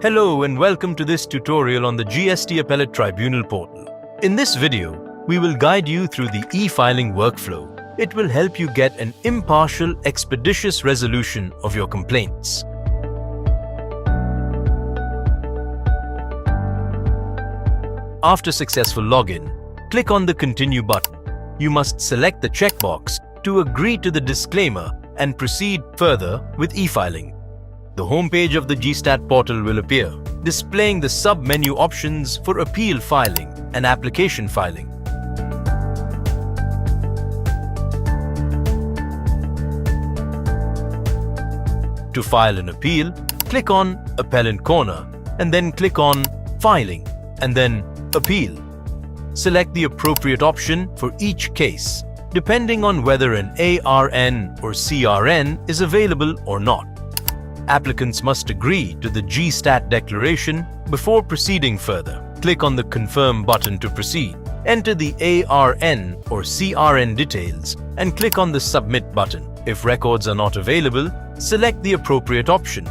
Hello and welcome to this tutorial on the GST Appellate Tribunal portal. In this video, we will guide you through the e-filing workflow. It will help you get an impartial, expeditious resolution of your complaints. After successful login, click on the Continue button. You must select the checkbox to agree to the disclaimer and proceed further with e-filing. The homepage of the GSTAT portal will appear, displaying the sub-menu options for appeal filing and application filing. To file an appeal, click on Appellant Corner and then click on Filing and then Appeal. Select the appropriate option for each case, depending on whether an ARN or CRN is available or not. Applicants must agree to the GSTAT declaration before proceeding further. Click on the Confirm button to proceed. Enter the ARN or CRN details and click on the Submit button. If records are not available, select the appropriate option.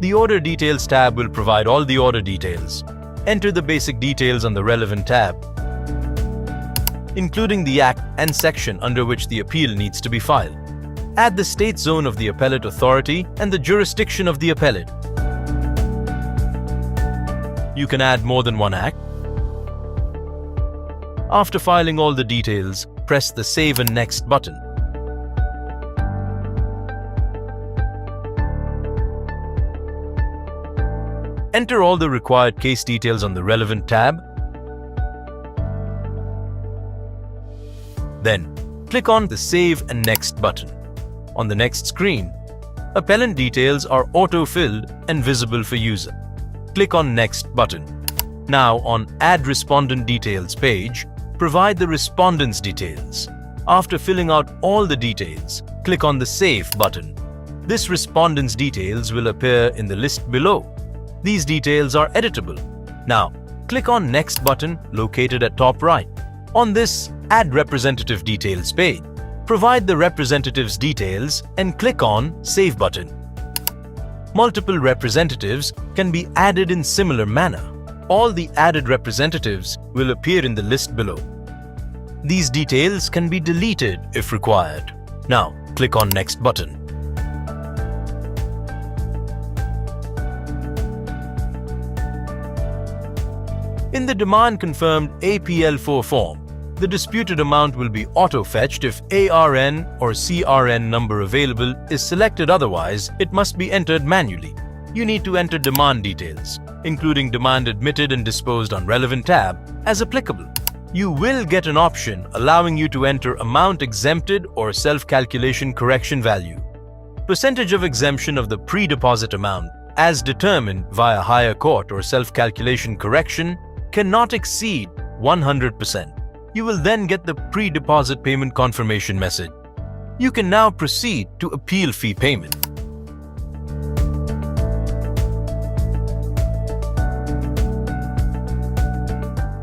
The Order Details tab will provide all the order details. Enter the basic details on the relevant tab, including the act and section under which the appeal needs to be filed. Add the state zone of the appellate authority and the jurisdiction of the appellate. You can add more than one act. After filing all the details, press the Save and Next button. Enter all the required case details on the relevant tab. Then, click on the Save and Next button. On the next screen, appellant details are auto-filled and visible for user. Click on Next button. Now on Add Respondent Details page, provide the respondent's details. After filling out all the details, click on the Save button. This respondent's details will appear in the list below. These details are editable. Now, click on Next button located at top right. On this Add Representative Details page, provide the representative's details and click on Save button. Multiple representatives can be added in similar manner. All the added representatives will appear in the list below. These details can be deleted if required. Now, click on Next button. In the Demand Confirmed APL4 form, the disputed amount will be auto-fetched if ARN or CRN number available is selected. Otherwise, it must be entered manually. You need to enter demand details, including demand admitted and disposed on relevant tab, as applicable. You will get an option allowing you to enter amount exempted or self-calculation correction value. Percentage of exemption of the pre-deposit amount, as determined via higher court or self-calculation correction, cannot exceed 100%. You will then get the pre-deposit payment confirmation message. You can now proceed to appeal fee payment.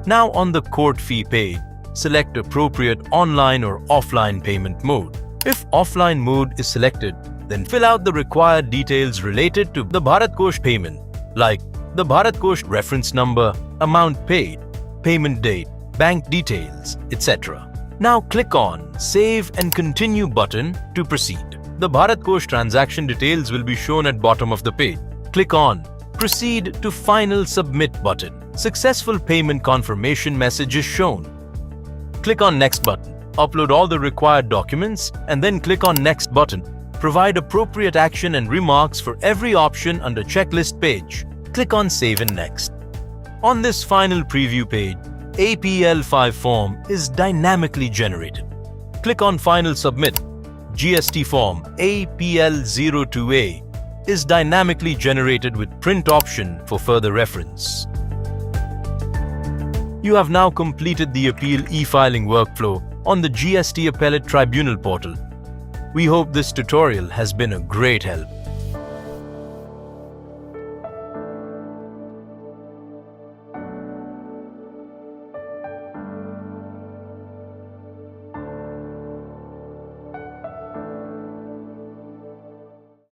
Now on the court fee paid, select appropriate online or offline payment mode. If offline mode is selected, then fill out the required details related to the Bharat Kosh payment, like the Bharat Kosh reference number, amount paid, payment date, bank details, etc. Now click on Save and Continue button to proceed. The Bharat Kosh transaction details will be shown at bottom of the page. Click on Proceed to Final Submit button. Successful payment confirmation message is shown. Click on Next button. Upload all the required documents and then click on Next button. Provide appropriate action and remarks for every option under checklist page. Click on Save and Next. On this final preview page, APL5 form is dynamically generated. Click on Final Submit. GST form APL02A is dynamically generated with print option for further reference. You have now completed the appeal e-filing workflow on the GST Appellate Tribunal portal. We hope this tutorial has been a great help.